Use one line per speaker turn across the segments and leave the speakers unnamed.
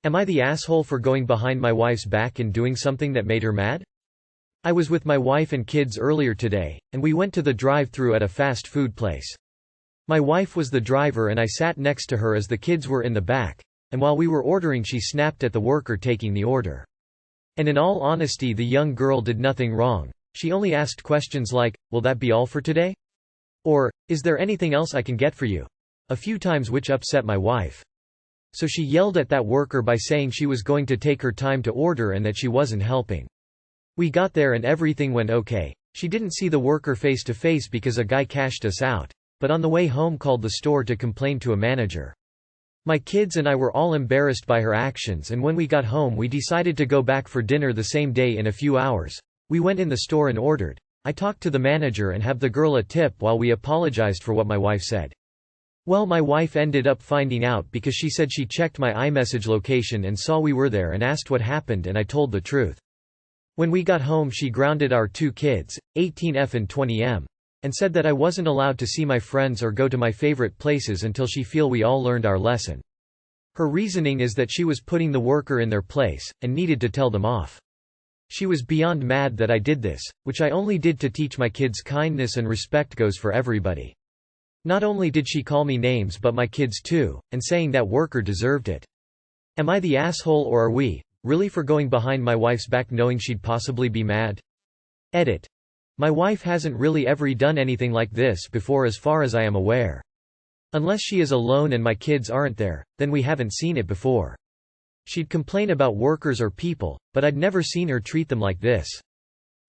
Am I the asshole for going behind my wife's back and doing something that made her mad? I was with my wife and kids earlier today, and we went to the drive-thru at a fast food place. My wife was the driver and I sat next to her as the kids were in the back, and while we were ordering she snapped at the worker taking the order. And in all honesty, the young girl did nothing wrong. She only asked questions like, "Will that be all for today?" Or, "Is there anything else I can get for you?" a few times, which upset my wife. So she yelled at that worker by saying she was going to take her time to order and that she wasn't helping. We got there and everything went okay. She didn't see the worker face to face because a guy cashed us out, but on the way home called the store to complain to a manager. My kids and I were all embarrassed by her actions, and when we got home we decided to go back for dinner the same day. In a few hours, we went in the store and ordered. I talked to the manager and have the girl a tip while we apologized for what my wife said. Well, my wife ended up finding out because she said she checked my iMessage location and saw we were there and asked what happened, and I told the truth. When we got home she grounded our two kids, 18F and 20M, and said that I wasn't allowed to see my friends or go to my favorite places until she feel we all learned our lesson. Her reasoning is that she was putting the worker in their place, and needed to tell them off. She was beyond mad that I did this, which I only did to teach my kids kindness and respect goes for everybody. Not only did she call me names but my kids too, and saying that worker deserved it. Am I the asshole, or are we really for going behind my wife's back knowing she'd possibly be mad? Edit. My wife hasn't really ever done anything like this before as far as I am aware. Unless she is alone and my kids aren't there, then we haven't seen it before. She'd complain about workers or people, but I'd never seen her treat them like this.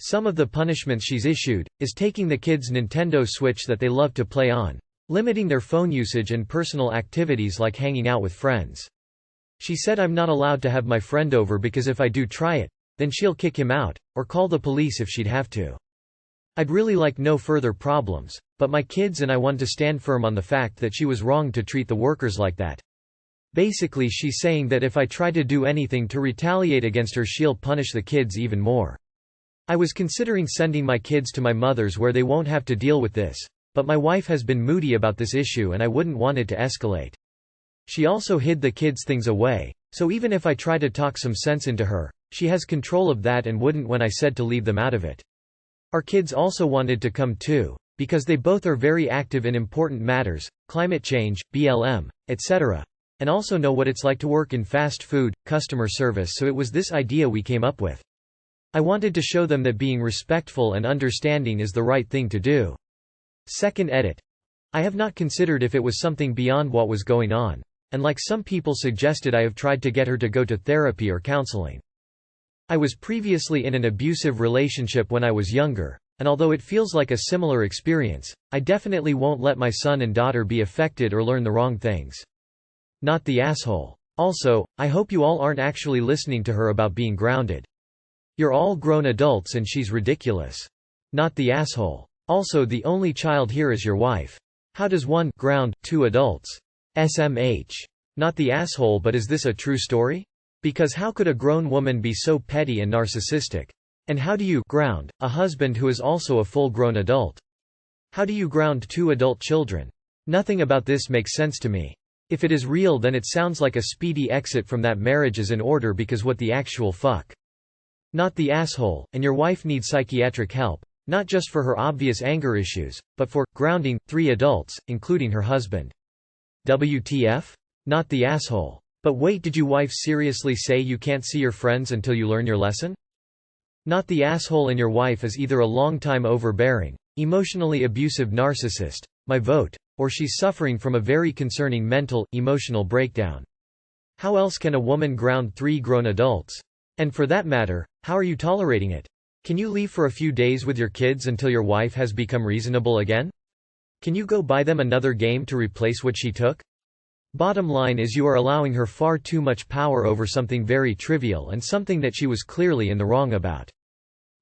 Some of the punishments she's issued is taking the kids' Nintendo Switch that they love to play on, limiting their phone usage and personal activities like hanging out with friends. She said I'm not allowed to have my friend over because if I do try it, then she'll kick him out, or call the police if she'd have to. I'd really like no further problems, but my kids and I want to stand firm on the fact that she was wrong to treat the workers like that. Basically she's saying that if I try to do anything to retaliate against her she'll punish the kids even more. I was considering sending my kids to my mother's where they won't have to deal with this, but my wife has been moody about this issue and I wouldn't want it to escalate. She also hid the kids' things away, so even if I try to talk some sense into her, she has control of that and wouldn't when I said to leave them out of it. Our kids also wanted to come too, because they both are very active in important matters, climate change, BLM, etc., and also know what it's like to work in fast food, customer service, so it was this idea we came up with. I wanted to show them that being respectful and understanding is the right thing to do. Second edit. I have not considered if it was something beyond what was going on, and like some people suggested I have tried to get her to go to therapy or counseling. I was previously in an abusive relationship when I was younger, and although it feels like a similar experience, I definitely won't let my son and daughter be affected or learn the wrong things. Not the asshole. Also, I hope you all aren't actually listening to her about being grounded. You're all grown adults and she's ridiculous. Not the asshole. Also, the only child here is your wife. How does one ground two adults? SMH. Not the asshole, but is this a true story? Because how could a grown woman be so petty and narcissistic? And how do you ground a husband who is also a full-grown adult? How do you ground two adult children? Nothing about this makes sense to me. If it is real, then it sounds like a speedy exit from that marriage is in order, because what the actual fuck? Not the asshole, and your wife needs psychiatric help, not just for her obvious anger issues, but for grounding three adults, including her husband. WTF? Not the asshole. But wait, did your wife seriously say you can't see your friends until you learn your lesson? Not the asshole, and your wife is either a long-time overbearing, emotionally abusive narcissist, my vote, or she's suffering from a very concerning mental, emotional breakdown. How else can a woman ground three grown adults? And for that matter, how are you tolerating it? Can you leave for a few days with your kids until your wife has become reasonable again? Can you go buy them another game to replace what she took? Bottom line is, you are allowing her far too much power over something very trivial and something that she was clearly in the wrong about.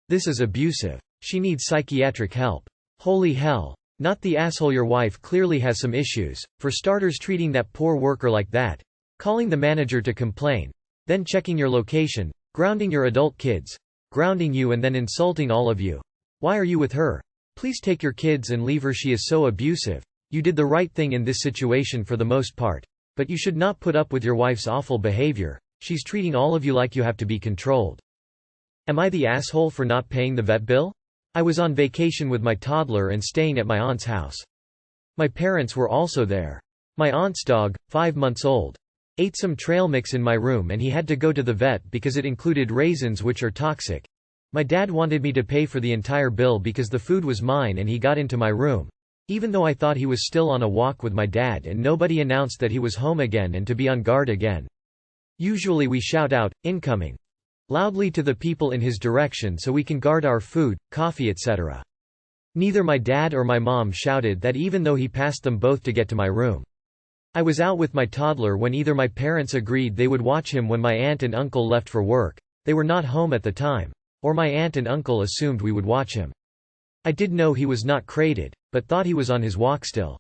This is abusive. She needs psychiatric help. Holy hell. Not the asshole, your wife clearly has some issues, for starters treating that poor worker like that, calling the manager to complain, then checking your location, grounding your adult kids, grounding you, and then insulting all of you. Why are you with her? Please take your kids and leave her. She is so abusive. You did the right thing in this situation for the most part, but you should not put up with your wife's awful behavior. She's treating all of you like you have to be controlled. Am I the asshole for not paying the vet bill? I was on vacation with my toddler and staying at my aunt's house. My parents were also there. My aunt's dog, 5 months old, ate some trail mix in my room and he had to go to the vet because it included raisins which are toxic. My dad wanted me to pay for the entire bill because the food was mine and he got into my room. Even though I thought he was still on a walk with my dad and nobody announced that he was home again and to be on guard again. Usually we shout out, "Incoming!" loudly to the people in his direction so we can guard our food, coffee etc. Neither my dad or my mom shouted that even though he passed them both to get to my room. I was out with my toddler when either my parents agreed they would watch him when my aunt and uncle left for work, they were not home at the time, or my aunt and uncle assumed we would watch him. I did know he was not crated, but thought he was on his walk still.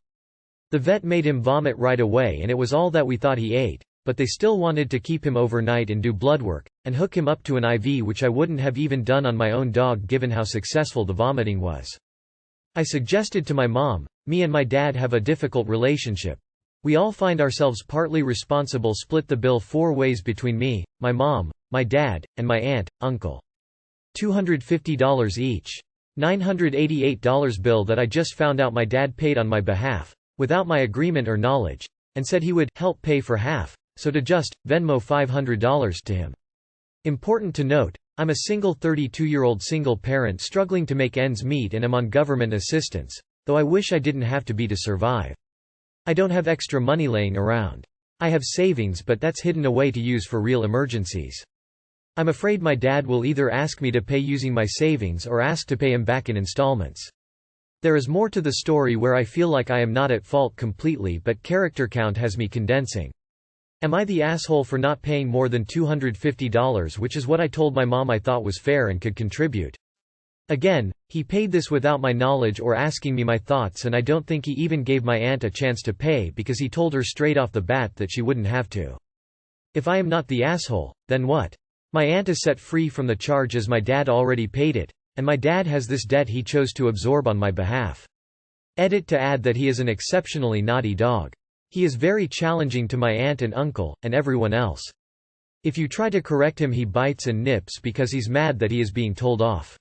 The vet made him vomit right away and it was all that we thought he ate, but they still wanted to keep him overnight and do blood work, and hook him up to an IV which I wouldn't have even done on my own dog given how successful the vomiting was. I suggested to my mom, "Me and my dad have a difficult relationship. We all find ourselves partly responsible, split the bill 4 ways between me, my mom, my dad, and my aunt, uncle. $250 each. $988 bill that I just found out my dad paid on my behalf, without my agreement or knowledge, and said he would help pay for half, so to just Venmo $500 to him. Important to note, I'm a single 32-year-old single parent struggling to make ends meet and am on government assistance, though I wish I didn't have to be to survive. I don't have extra money laying around. I have savings but that's hidden away to use for real emergencies. I'm afraid my dad will either ask me to pay using my savings or ask to pay him back in installments. There is more to the story where I feel like I am not at fault completely but character count has me condensing. Am I the asshole for not paying more than $250, which is what I told my mom I thought was fair and could contribute? Again, he paid this without my knowledge or asking me my thoughts, and I don't think he even gave my aunt a chance to pay because he told her straight off the bat that she wouldn't have to. If I am not the asshole, then what? My aunt is set free from the charge as my dad already paid it, and my dad has this debt he chose to absorb on my behalf. Edit to add that he is an exceptionally naughty dog. He is very challenging to my aunt and uncle, and everyone else. If you try to correct him he bites and nips because he's mad that he is being told off.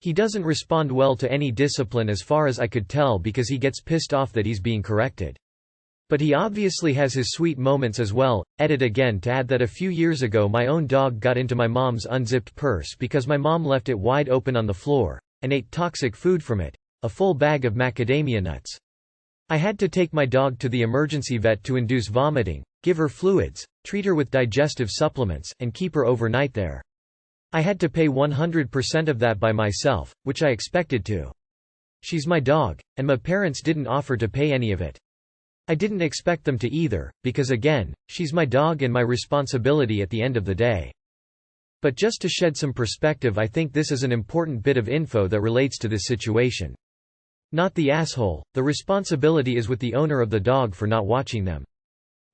He doesn't respond well to any discipline as far as I could tell because he gets pissed off that he's being corrected. But he obviously has his sweet moments as well. Edit again to add that a few years ago my own dog got into my mom's unzipped purse because my mom left it wide open on the floor, and ate toxic food from it, a full bag of macadamia nuts. I had to take my dog to the emergency vet to induce vomiting, give her fluids, treat her with digestive supplements, and keep her overnight there. I had to pay 100% of that by myself, which I expected to. She's my dog, and my parents didn't offer to pay any of it. I didn't expect them to either, because again, she's my dog and my responsibility at the end of the day. But just to shed some perspective, I think this is an important bit of info that relates to this situation. Not the asshole, the responsibility is with the owner of the dog for not watching them.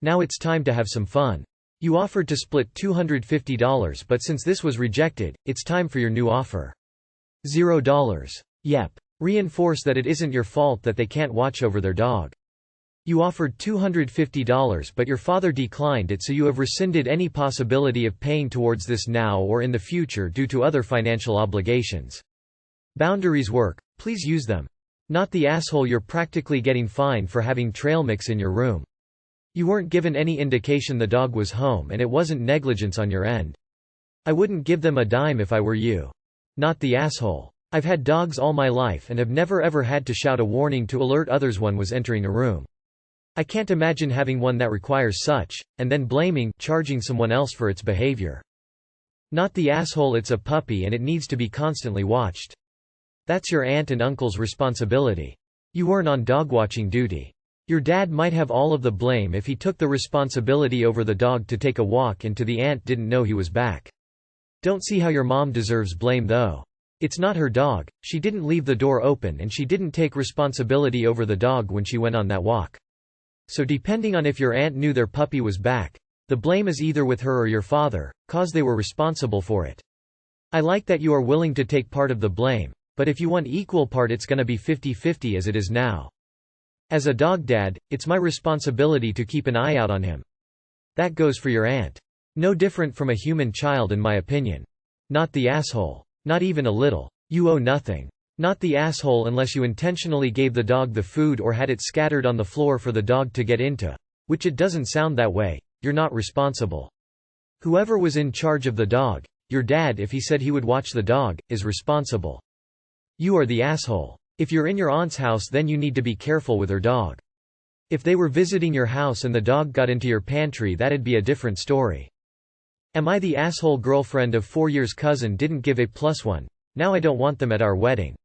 Now it's time to have some fun. You offered to split $250, but since this was rejected, it's time for your new offer. $0. Yep. Reinforce that it isn't your fault that they can't watch over their dog. You offered $250 but your father declined it, so you have rescinded any possibility of paying towards this now or in the future due to other financial obligations. Boundaries work, please use them. Not the asshole, you're practically getting fined for having trail mix in your room. You weren't given any indication the dog was home and it wasn't negligence on your end. I wouldn't give them a dime if I were you. Not the asshole. I've had dogs all my life and have never ever had to shout a warning to alert others one was entering a room. I can't imagine having one that requires such, and then charging someone else for its behavior. Not the asshole, it's a puppy and it needs to be constantly watched. That's your aunt and uncle's responsibility. You weren't on dog-watching duty. Your dad might have all of the blame if he took the responsibility over the dog to take a walk into the aunt didn't know he was back. Don't see how your mom deserves blame though. It's not her dog, she didn't leave the door open and she didn't take responsibility over the dog when she went on that walk. So depending on if your aunt knew their puppy was back, the blame is either with her or your father, cause they were responsible for it. I like that you are willing to take part of the blame, but if you want equal part it's gonna be 50-50 as it is now. As a dog dad, it's my responsibility to keep an eye out on him. That goes for your aunt. No different from a human child in my opinion. Not the asshole. Not even a little. You owe nothing. Not the asshole unless you intentionally gave the dog the food or had it scattered on the floor for the dog to get into. Which it doesn't sound that way. You're not responsible. Whoever was in charge of the dog, your dad if he said he would watch the dog, is responsible. You are the asshole. If you're in your aunt's house then you need to be careful with her dog. If they were visiting your house and the dog got into your pantry that'd be a different story. Am I the asshole girlfriend of 4 years cousin didn't give a +1, now I don't want them at our wedding.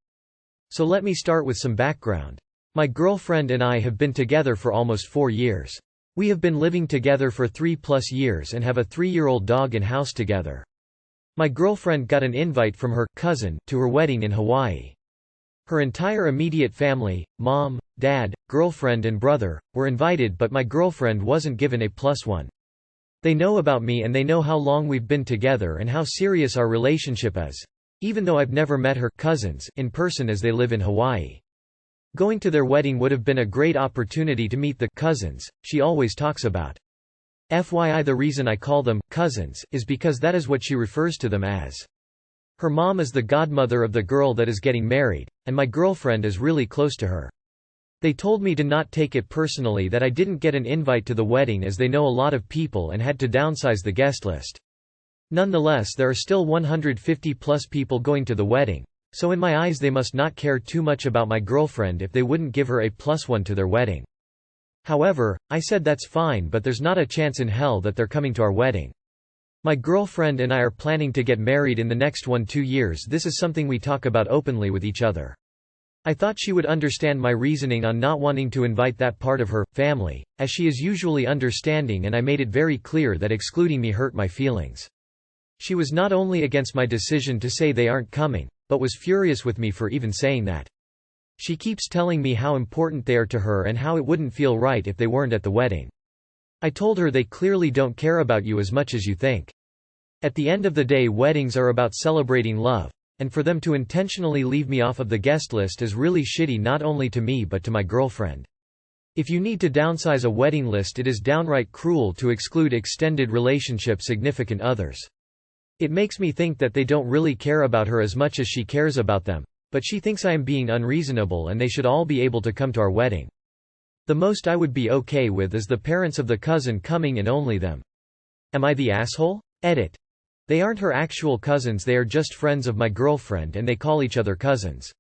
So let me start with some background. My girlfriend and I have been together for almost 4 years. We have been living together for 3+ years and have a 3-year-old dog in house together. My girlfriend got an invite from her cousin to her wedding in Hawaii. Her entire immediate family, mom, dad, girlfriend and brother, were invited but my girlfriend wasn't given a +1. They know about me and they know how long we've been together and how serious our relationship is. Even though I've never met her cousins in person as they live in Hawaii. Going to their wedding would have been a great opportunity to meet the cousins she always talks about. FYI, the reason I call them cousins is because that is what she refers to them as. Her mom is the godmother of the girl that is getting married, and my girlfriend is really close to her. They told me to not take it personally that I didn't get an invite to the wedding as they know a lot of people and had to downsize the guest list. Nonetheless, there are still 150+ people going to the wedding, so in my eyes they must not care too much about my girlfriend if they wouldn't give her a +1 to their wedding. However, I said that's fine but there's not a chance in hell that they're coming to our wedding. My girlfriend and I are planning to get married in the next 1-2 years. This is something we talk about openly with each other. I thought she would understand my reasoning on not wanting to invite that part of her family, as she is usually understanding, and I made it very clear that excluding me hurt my feelings. She was not only against my decision to say they aren't coming, but was furious with me for even saying that. She keeps telling me how important they are to her and how it wouldn't feel right if they weren't at the wedding. I told her they clearly don't care about you as much as you think. At the end of the day, weddings are about celebrating love, and for them to intentionally leave me off of the guest list is really shitty, not only to me but to my girlfriend. If you need to downsize a wedding list, it is downright cruel to exclude extended relationship significant others. It makes me think that they don't really care about her as much as she cares about them, but she thinks I am being unreasonable and they should all be able to come to our wedding. The most I would be okay with is the parents of the cousin coming and only them. Am I the asshole? Edit. They aren't her actual cousins, they are just friends of my girlfriend and they call each other cousins.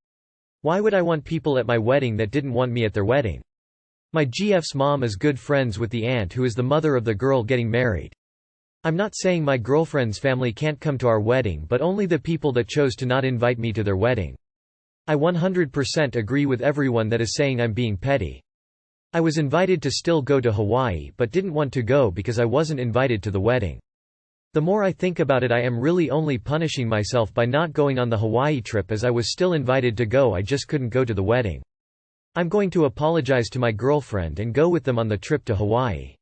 Why would I want people at my wedding that didn't want me at their wedding? My GF's mom is good friends with the aunt who is the mother of the girl getting married. I'm not saying my girlfriend's family can't come to our wedding, but only the people that chose to not invite me to their wedding. I 100% agree with everyone that is saying I'm being petty. I was invited to still go to Hawaii but didn't want to go because I wasn't invited to the wedding. The more I think about it, I am really only punishing myself by not going on the Hawaii trip, as I was still invited to go, I just couldn't go to the wedding. I'm going to apologize to my girlfriend and go with them on the trip to Hawaii.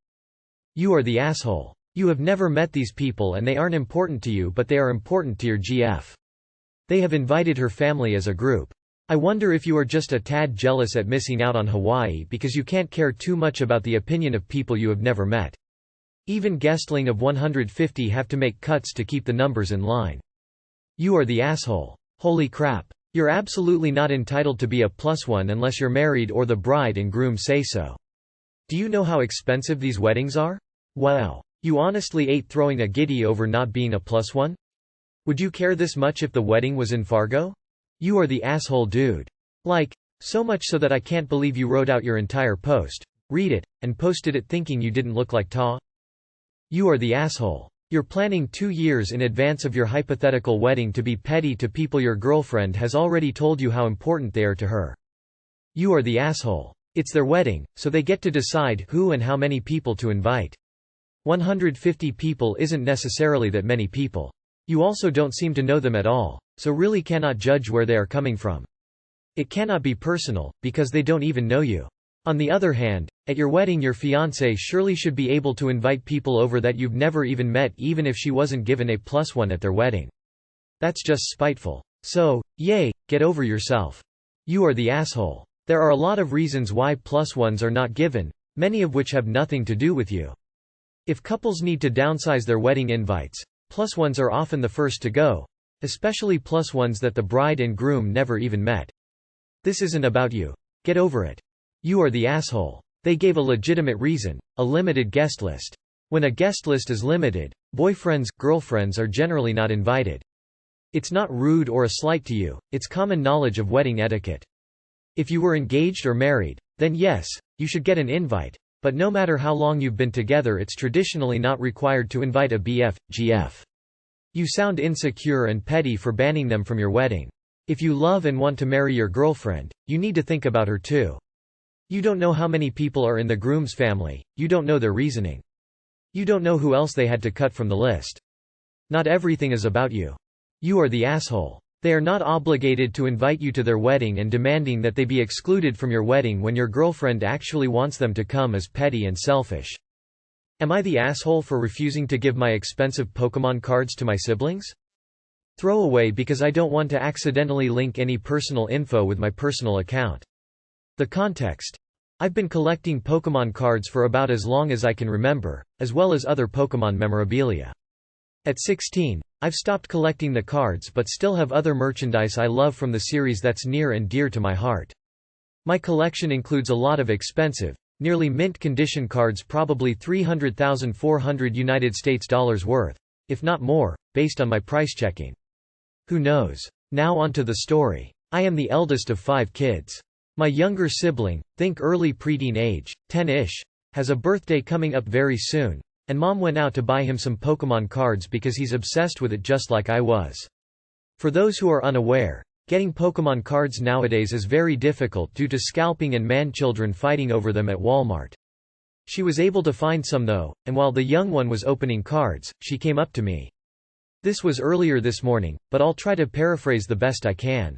You are the asshole. You have never met these people and they aren't important to you, but they are important to your GF. They have invited her family as a group. I wonder if you are just a tad jealous at missing out on Hawaii because you can't care too much about the opinion of people you have never met. Even guestling of 150 have to make cuts to keep the numbers in line. You are the asshole. Holy crap. You're absolutely not entitled to be a +1 unless you're married or the bride and groom say so. Do you know how expensive these weddings are? Wow. You honestly ate throwing a giddy over not being a +1? Would you care this much if the wedding was in Fargo? You are the asshole dude. Like, so much so that I can't believe you wrote out your entire post, read it, and posted it thinking you didn't look like Ta. You are the asshole. You're planning 2 years in advance of your hypothetical wedding to be petty to people your girlfriend has already told you how important they are to her. You are the asshole. It's their wedding, so they get to decide who and how many people to invite. 150 people isn't necessarily that many people. You also don't seem to know them at all, so really cannot judge where they are coming from. It cannot be personal, because they don't even know you. On the other hand, at your wedding your fiancé surely should be able to invite people over that you've never even met, even if she wasn't given a +1 at their wedding. That's just spiteful. So, yay, get over yourself. You are the asshole. There are a lot of reasons why +1s are not given, many of which have nothing to do with you. If couples need to downsize their wedding invites, plus ones are often the first to go, especially plus ones that the bride and groom never even met. This isn't about you. Get over it. You are the asshole. They gave a legitimate reason, a limited guest list. When a guest list is limited, boyfriends, girlfriends are generally not invited. It's not rude or a slight to you, it's common knowledge of wedding etiquette. If you were engaged or married, then yes, you should get an invite, but no matter how long you've been together, it's traditionally not required to invite a BF, GF. You sound insecure and petty for banning them from your wedding. If you love and want to marry your girlfriend, you need to think about her too. You don't know how many people are in the groom's family, you don't know their reasoning. You don't know who else they had to cut from the list. Not everything is about you. You are the asshole. They are not obligated to invite you to their wedding, and demanding that they be excluded from your wedding when your girlfriend actually wants them to come is petty and selfish. Am I the asshole for refusing to give my expensive Pokémon cards to my siblings? Throw away because I don't want to accidentally link any personal info with my personal account. The context. I've been collecting Pokémon cards for about as long as I can remember, as well as other Pokémon memorabilia. At 16, I've stopped collecting the cards but still have other merchandise I love from the series that's near and dear to my heart. My collection includes a lot of expensive, nearly mint condition cards, probably $300,400 worth, if not more, based on my price checking. Who knows? Now onto the story. I am the eldest of 5 kids. My younger sibling, think early preteen age, 10-ish, has a birthday coming up very soon, and Mom went out to buy him some Pokémon cards because he's obsessed with it just like I was. For those who are unaware, getting Pokémon cards nowadays is very difficult due to scalping and man-children fighting over them at Walmart. She was able to find some though, and while the young one was opening cards, she came up to me. This was earlier this morning, but I'll try to paraphrase the best I can.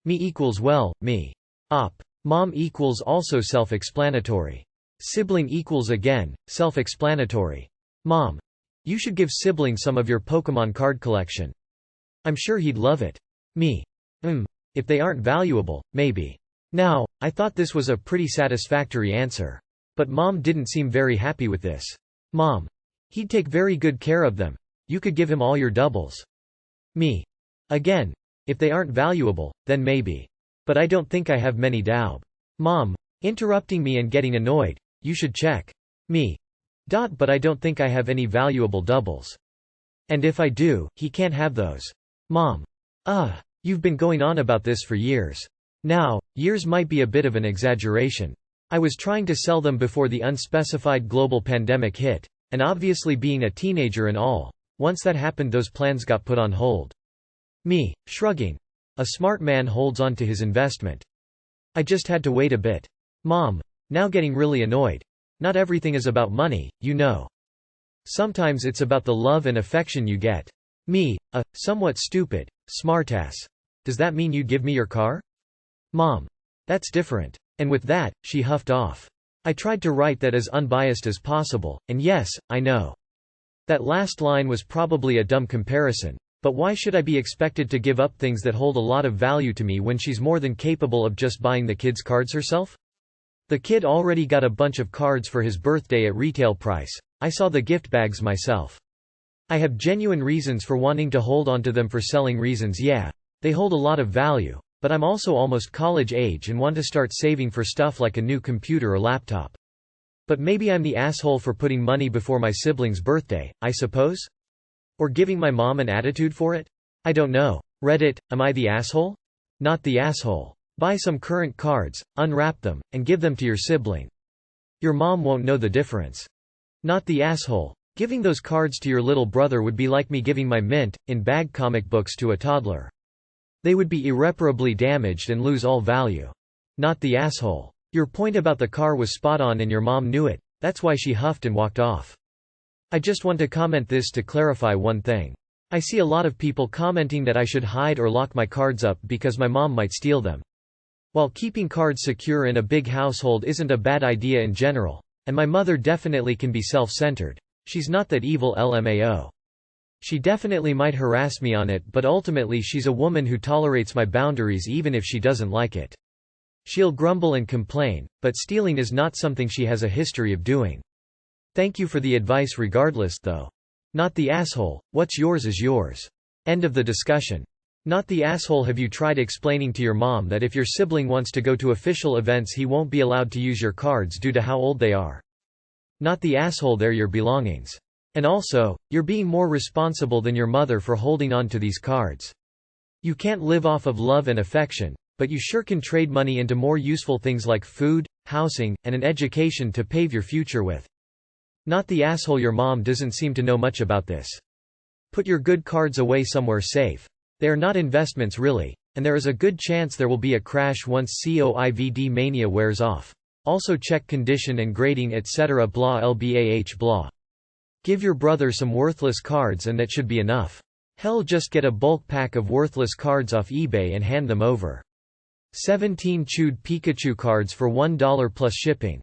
Me equals well, me. Op. Mom equals also self-explanatory. Sibling equals again, self-explanatory. Mom. You should give sibling some of your Pokémon card collection. I'm sure he'd love it. Me. If they aren't valuable, maybe. Now, I thought this was a pretty satisfactory answer. But Mom didn't seem very happy with this. Mom. He'd take very good care of them. You could give him all your doubles. Me. Again. If they aren't valuable, then maybe. But I don't think I have many daub. Mom. Interrupting me and getting annoyed. You should check. Me. But I don't think I have any valuable doubles. And if I do, he can't have those. Mom. You've been going on about this for years. Now, years might be a bit of an exaggeration. I was trying to sell them before the unspecified global pandemic hit, and obviously being a teenager and all, once that happened those plans got put on hold. Me. Shrugging. A smart man holds on to his investment. I just had to wait a bit. Mom. Now getting really annoyed. Not everything is about money, you know. Sometimes it's about the love and affection you get. Me. Somewhat stupid, smartass. Does that mean you'd give me your car? Mom. That's different. And with that, she huffed off. I tried to write that as unbiased as possible, and yes, I know. That last line was probably a dumb comparison. But why should I be expected to give up things that hold a lot of value to me when she's more than capable of just buying the kids cards herself? The kid already got a bunch of cards for his birthday at retail price. I saw the gift bags myself. I have genuine reasons for wanting to hold on to them for selling reasons, yeah. They hold a lot of value, but I'm also almost college age and want to start saving for stuff like a new computer or laptop. But maybe I'm the asshole for putting money before my sibling's birthday, I suppose? Or giving my mom an attitude for it? I don't know. Reddit, am I the asshole? Not the asshole. Buy some current cards, unwrap them, and give them to your sibling. Your mom won't know the difference. Not the asshole. Giving those cards to your little brother would be like me giving my mint-in-bag comic books to a toddler. They would be irreparably damaged and lose all value. Not the asshole. Your point about the car was spot on and your mom knew it. That's why she huffed and walked off. I just want to comment this to clarify one thing. I see a lot of people commenting that I should hide or lock my cards up because my mom might steal them. While keeping cards secure in a big household isn't a bad idea in general, and my mother definitely can be self-centered, she's not that evil LMAO. She definitely might harass me on it, but ultimately she's a woman who tolerates my boundaries even if she doesn't like it. She'll grumble and complain, but stealing is not something she has a history of doing. Thank you for the advice regardless, though. Not the asshole, what's yours is yours. End of the discussion. Not the asshole. Have you tried explaining to your mom that if your sibling wants to go to official events he won't be allowed to use your cards due to how old they are? Not the asshole. They're your belongings. And also, you're being more responsible than your mother for holding on to these cards. You can't live off of love and affection, but you sure can trade money into more useful things like food, housing, and an education to pave your future with. Not the asshole. Your mom doesn't seem to know much about this. Put your good cards away somewhere safe. They are not investments really, and there is a good chance there will be a crash once COVID mania wears off. Also check condition and grading etc. blah lbah blah. Give your brother some worthless cards and that should be enough. Hell, just get a bulk pack of worthless cards off eBay and hand them over. 17 chewed Pikachu cards for $1 plus shipping.